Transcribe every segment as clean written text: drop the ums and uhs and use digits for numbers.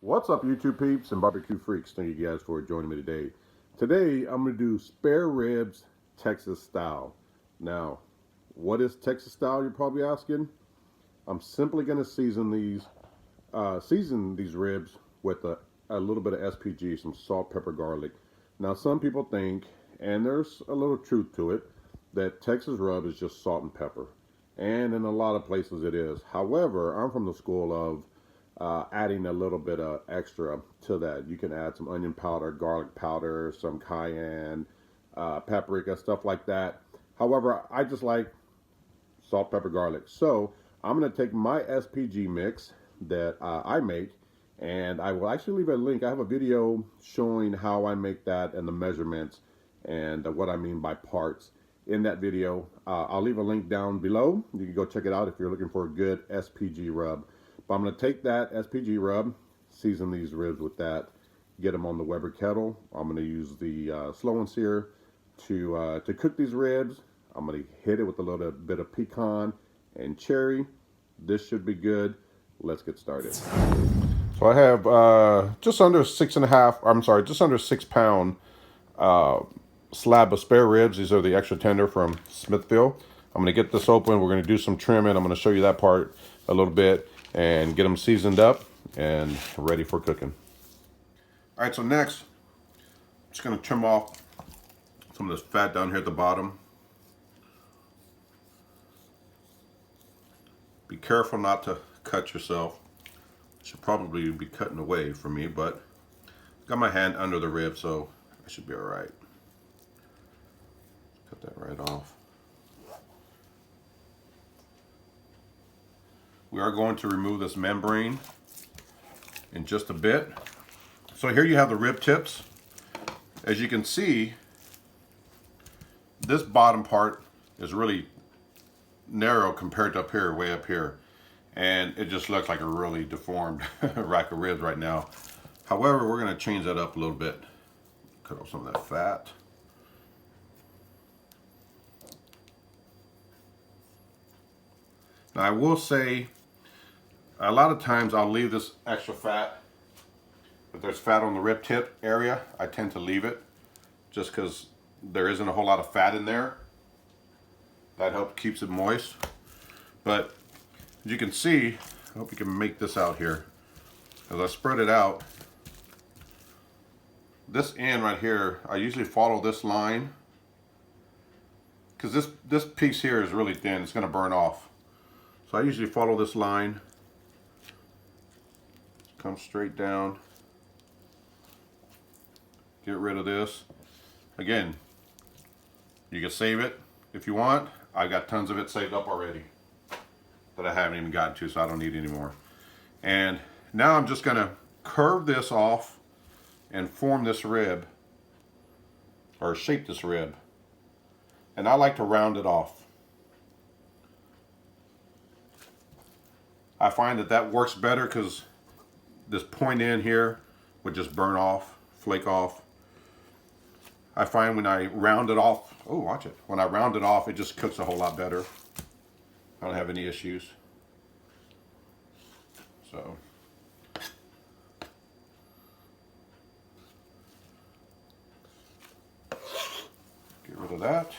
What's up, YouTube peeps and barbecue freaks? Thank you guys for joining me today. Today, I'm going to do spare ribs Texas style. Now, what is Texas style, you're probably asking? I'm simply going to season these ribs with a little bit of SPG, some salt, pepper, garlic. Now, some people think, and there's a little truth to it, that Texas rub is just salt and pepper. And in a lot of places it is. However, I'm from the school of adding a little bit of extra to that. You can add some onion powder, garlic powder, some cayenne, paprika, stuff like that. However, I just like salt, pepper, garlic. So I'm going to take my SPG mix that I make, and I will actually leave a link. I have a video showing how I make that and the measurements and what I mean by parts in that video. I'll leave a link down below. You can go check it out if you're looking for a good SPG rub. But I'm going to take that SPG rub, season these ribs with that, get them on the Weber Kettle. I'm going to use the slow and sear to cook these ribs. I'm going to hit it with a little bit of pecan and cherry. This should be good. Let's get started. So I have just under 6.5, just under 6 pound slab of spare ribs. These are the extra tender from Smithville. I'm going to get this open. We're going to do some trimming. I'm going to show you that part a little bit and get them seasoned up and ready for cooking. All right, so next, I'm just going to trim off some of this fat down here at the bottom. Be careful not to cut yourself. Should probably be cutting away from me, but got my hand under the rib, so I should be all right. Cut that right off. We are going to remove this membrane in just a bit. So here you have the rib tips. As you can see, this bottom part is really narrow compared to up here, way up here. And it just looks like a really deformed rack of ribs right now. However, we're going to change that up a little bit. Cut off some of that fat. Now I will say, a lot of times I'll leave this extra fat. If there's fat on the rib tip area, I tend to leave it just because there isn't a whole lot of fat in there. That helps keeps it moist. But as you can see, I hope you can make this out here. As I spread it out, this end right here, I usually follow this line because this piece here is really thin. It's going to burn off. So I usually follow this line. Come straight down. Get rid of this. Again, you can save it if you want. I've got tons of it saved up already that I haven't even gotten to, so I don't need any more. And now I'm just going to curve this off and form this rib, or shape this rib. And I like to round it off. I find that works better because this point in here would just burn off, flake off. I find when I round it off, oh, watch it. When I round it off, it just cooks a whole lot better. I don't have any issues. So. Get rid of that.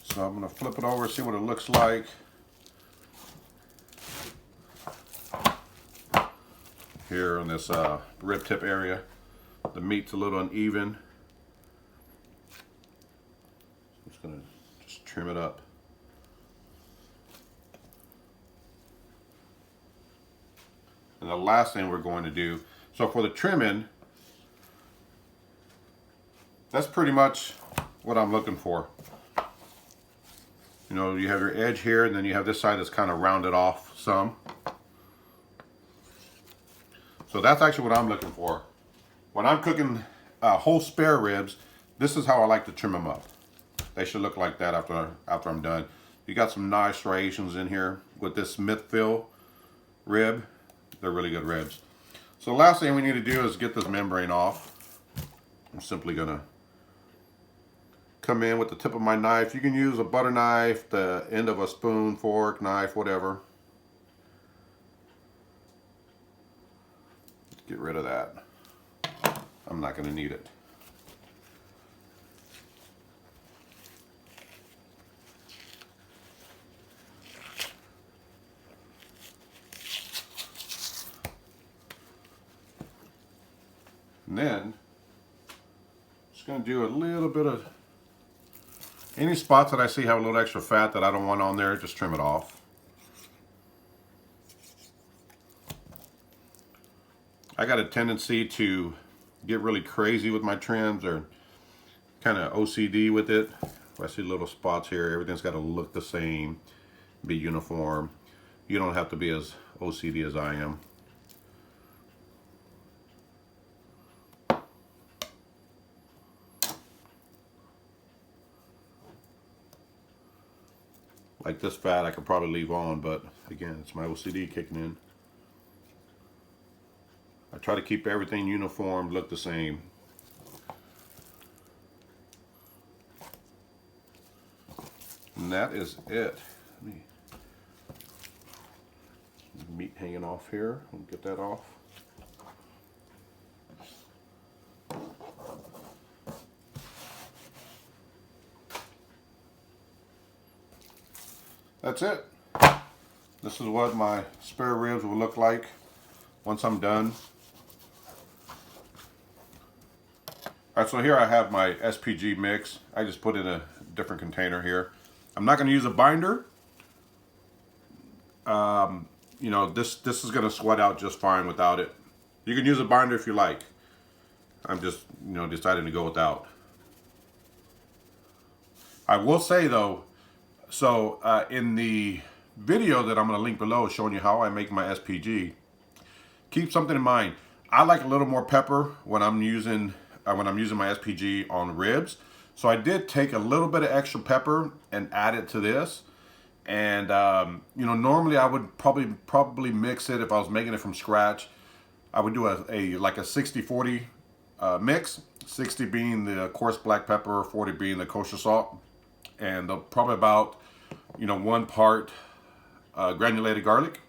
So I'm going to flip it over, see what it looks like. Here on this rib tip area, the meat's a little uneven. I'm just going to just trim it up. And the last thing we're going to do, so for the trimming, that's pretty much what I'm looking for. You know, you have your edge here, and then you have this side that's kind of rounded off some. So that's actually what I'm looking for. When I'm cooking whole spare ribs, this is how I like to trim them up. They should look like that after I'm done. You got some nice striations in here with this Smithville rib. They're really good ribs. So the last thing we need to do is get this membrane off. I'm simply gonna come in with the tip of my knife. You can use a butter knife, the end of a spoon, fork, knife, whatever. Get rid of that. I'm not going to need it. And then, just going to do a little bit of, any spots that I see have a little extra fat that I don't want on there, just trim it off. I got a tendency to get really crazy with my trims, or kind of OCD with it. I see little spots here, everything's got to look the same, be uniform. You don't have to be as OCD as I am. Like this fat I could probably leave on, but again, it's my OCD kicking in. I try to keep everything uniform, look the same. And that is it. Meat hanging off here. We'll get that off. That's it. This is what my spare ribs will look like once I'm done. Alright, so here I have my SPG mix. I just put in a different container here. I'm not going to use a binder. You know, this is going to sweat out just fine without it. You can use a binder if you like. I'm just, you know, deciding to go without. I will say though, so in the video that I'm going to link below showing you how I make my SPG, keep something in mind. I like a little more pepper when I'm using my SPG on ribs. So I did take a little bit of extra pepper and add it to this. And you know, normally I would probably mix it if I was making it from scratch. I would do like a 60-40 mix, 60 being the coarse black pepper, 40 being the kosher salt, and probably about, you know, 1 part granulated garlic.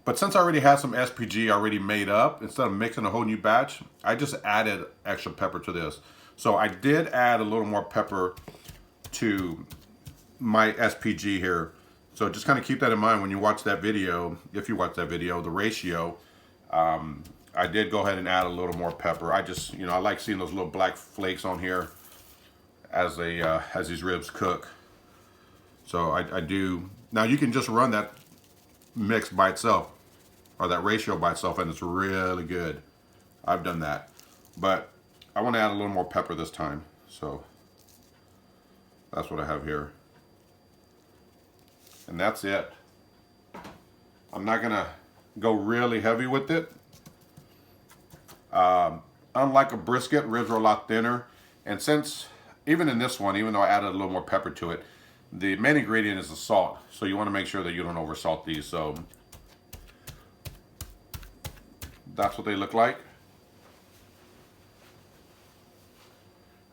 But since I already had some SPG already made up, instead of mixing a whole new batch, I just added extra pepper to this. So I did add a little more pepper to my SPG here. So just kind of keep that in mind when you watch that video. If you watch that video, the ratio, I did go ahead and add a little more pepper. I just, you know, I like seeing those little black flakes on here as these ribs cook. So I do. Now you can just run that mix by itself, or that ratio by itself, and it's really good. I've done that, but I want to add a little more pepper this time, so that's what I have here. And that's it. I'm not gonna go really heavy with it. Unlike a brisket, ribs are a lot thinner, and since even in this one, even though I added a little more pepper to it, the main ingredient is the salt, so you want to make sure that you don't over salt these. So that's what they look like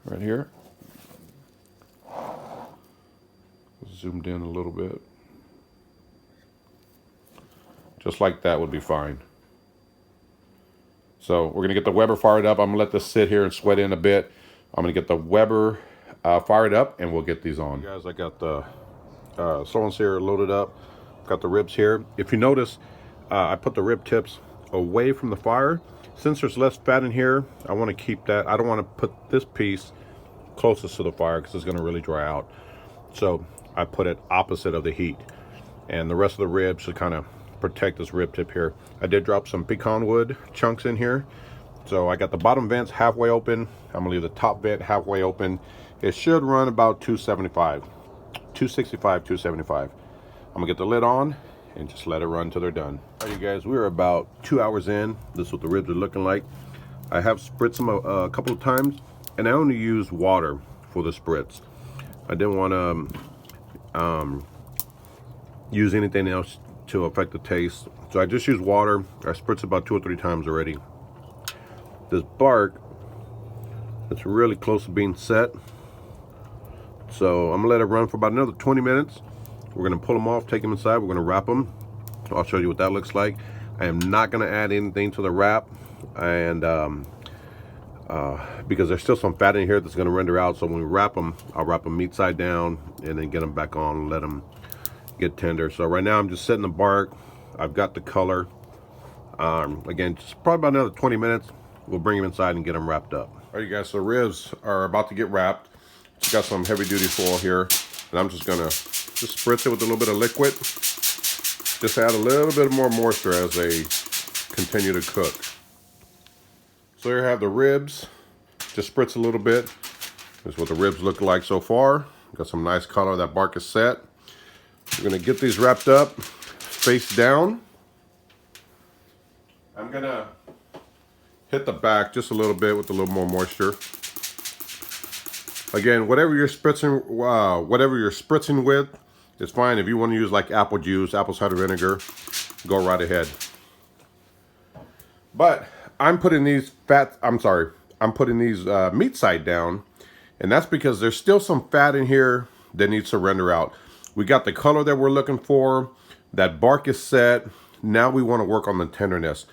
right here. Zoomed in a little bit. Just like that would be fine. So we're gonna get the Weber fired up. I'm gonna let this sit here and sweat in a bit. I'm gonna get the Weber fired up, and we'll get these on. Hey guys, I got the slow-ons here loaded up. Got the ribs here. If you notice, I put the rib tips away from the fire. Since there's less fat in here, I want to keep that. I don't want to put this piece closest to the fire because it's going to really dry out. So I put it opposite of the heat, and the rest of the ribs should kind of protect this rib tip here. I did drop some pecan wood chunks in here. So I got the bottom vents halfway open. I'm gonna leave the top vent halfway open. It should run about 265, 275. I'm gonna get the lid on and just let it run till they're done. All right, you guys, we're about 2 hours in. This is what the ribs are looking like. I have spritzed them a couple of times, and I only used water for the spritz. I didn't want to use anything else to affect the taste, so I just used water. I spritzed about 2 or 3 times already. This bark, it's really close to being set. So I'm gonna let it run for about another 20 minutes. We're gonna pull them off, take them inside. We're gonna wrap them. I'll show you what that looks like. I am not gonna add anything to the wrap, and because there's still some fat in here that's gonna render out. So when we wrap them, I'll wrap them meat side down and then get them back on and let them get tender. So right now I'm just setting the bark. I've got the color. Again, just probably about another 20 minutes. We'll bring them inside and get them wrapped up. All right, you guys, so ribs are about to get wrapped. It's got some heavy duty foil here, and I'm just gonna spritz it with a little bit of liquid. Just add a little bit more moisture as they continue to cook. So here I have the ribs. Just spritz a little bit. This is what the ribs look like so far. Got some nice color. That bark is set. We're gonna get these wrapped up, face down. I'm gonna hit the back just a little bit with a little more moisture. Again, whatever you're spritzing with is fine. If you want to use like apple juice, apple cider vinegar, go right ahead. But I'm putting these meat side down, and that's because there's still some fat in here that needs to render out. We got the color that we're looking for. That bark is set. Now we want to work on the tenderness.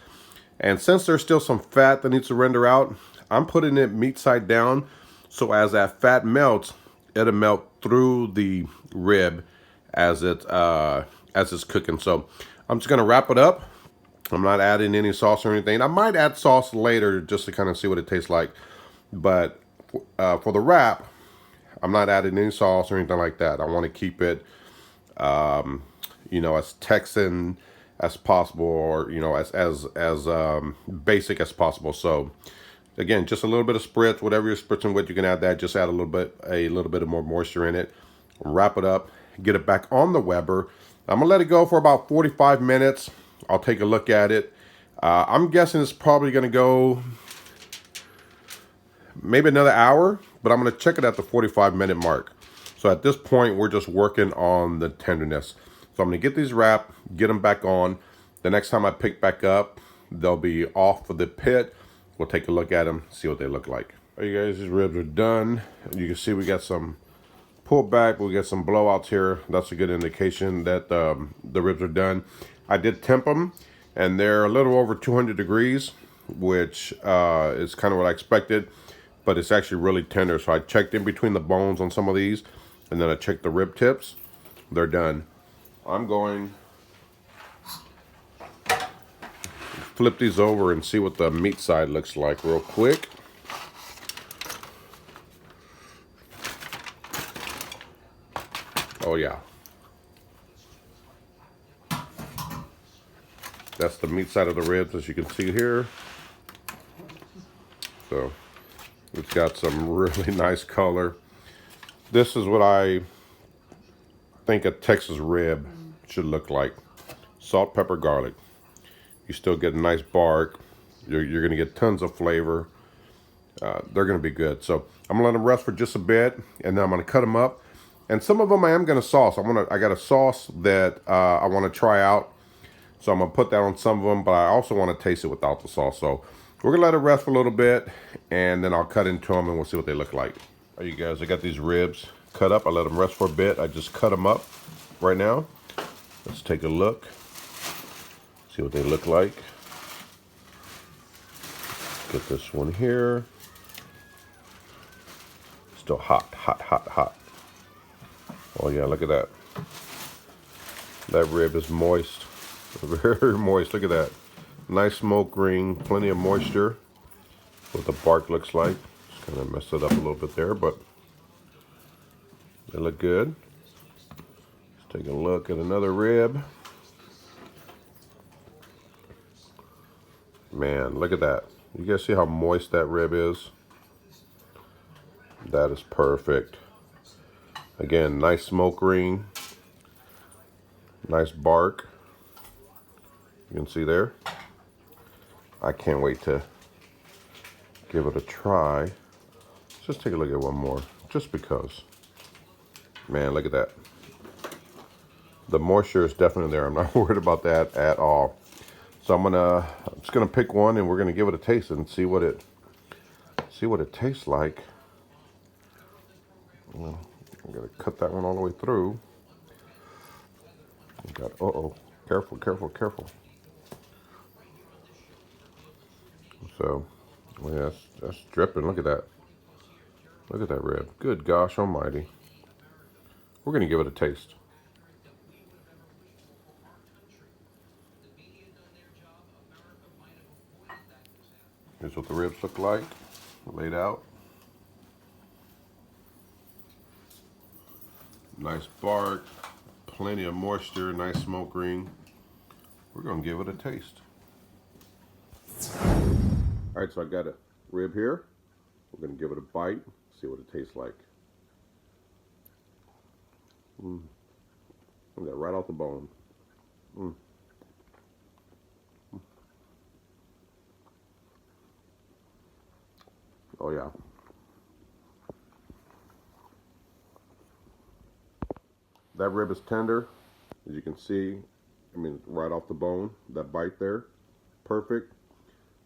And since there's still some fat that needs to render out, I'm putting it meat side down. So as that fat melts, it'll melt through the rib as it's cooking. So I'm just gonna wrap it up. I'm not adding any sauce or anything. I might add sauce later just to kind of see what it tastes like. But for the wrap, I'm not adding any sauce or anything like that. I want to keep it, as Texan as possible, or as basic as possible. So again, just a little bit of spritz. Whatever you're spritzing with, you can add that. Just add a little bit of more moisture in it. Wrap it up. Get it back on the Weber. I'm gonna let it go for about 45 minutes. I'll take a look at it. I'm guessing it's probably gonna go maybe another hour, but I'm gonna check it at the 45-minute mark. So at this point, we're just working on the tenderness. So I'm gonna get these wrapped, get them back on. The next time I pick back up, they'll be off of the pit. We'll take a look at them, see what they look like. All right, you guys, these ribs are done. You can see we got some pull back, we got some blowouts here. That's a good indication that the ribs are done. I did temp them, and they're a little over 200 degrees, which is kind of what I expected, but it's actually really tender. So I checked in between the bones on some of these, and then I checked the rib tips. They're done. I'm going to flip these over and see what the meat side looks like real quick. Oh yeah. That's the meat side of the ribs, as you can see here. So it's got some really nice color. This is what I think a Texas rib should look like. Salt, pepper, garlic. You still get a nice bark. You're going to get tons of flavor. They're going to be good. So I'm going to let them rest for just a bit, and then I'm going to cut them up. And some of them I am going to sauce. I got a sauce that I want to try out. So I'm going to put that on some of them, but I also want to taste it without the sauce. So we're going to let it rest for a little bit, and then I'll cut into them, and we'll see what they look like. All right, you guys, I got these ribs cut up. I let them rest for a bit. I just cut them up right now. Let's take a look. See what they look like. Get this one here. Still hot, hot, hot, hot. Oh yeah, look at that. That rib is moist. Very moist. Look at that. Nice smoke ring, plenty of moisture. What the bark looks like. Just kind of messed it up a little bit there, but they look good. Let's take a look at another rib. Man, look at that. You guys see how moist that rib is? That is perfect. Again, nice smoke ring. Nice bark. You can see there. I can't wait to give it a try. Let's just take a look at one more, just because. Man, look at that. The moisture is definitely there. I'm not worried about that at all. So I'm just gonna pick one, and we're gonna give it a taste and see what it tastes like. Well, I'm gonna cut that one all the way through. We got, uh-oh, careful, careful, careful. So, well, yeah, that's dripping. Look at that. Look at that rib. Good gosh almighty. We're gonna give it a taste. Here's what the ribs look like, laid out. Nice bark, plenty of moisture, nice smoke ring. We're gonna give it a taste. All right, so I got a rib here. We're gonna give it a bite, see what it tastes like. Look at that, right off the bone. Oh yeah. That rib is tender, as you can see. I mean, right off the bone, that bite there, perfect.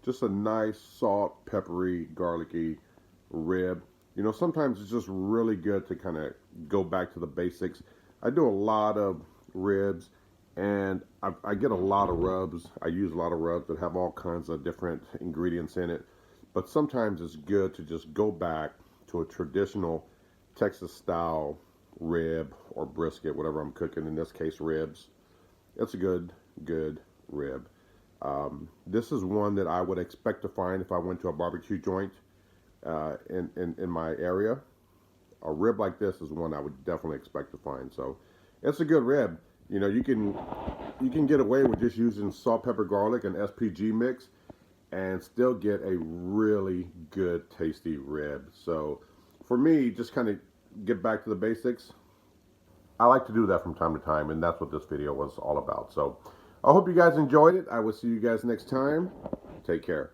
Just a nice, salt, peppery, garlicky rib. You know, sometimes it's just really good to kind of go back to the basics. I do a lot of ribs, and I get a lot of rubs. I use a lot of rubs that have all kinds of different ingredients in it. But sometimes it's good to just go back to a traditional Texas style rib or brisket, whatever I'm cooking, in this case ribs. It's a good rib. This is one that I would expect to find if I went to a barbecue joint in my area. A rib like this is one I would definitely expect to find. So it's a good rib. You know, you can get away with just using salt, pepper, garlic, and SPG mix and still get a really good, tasty rib. So for me, just kind of get back to the basics. I like to do that from time to time, and that's what this video was all about. So I hope you guys enjoyed it. I will see you guys next time. Take care.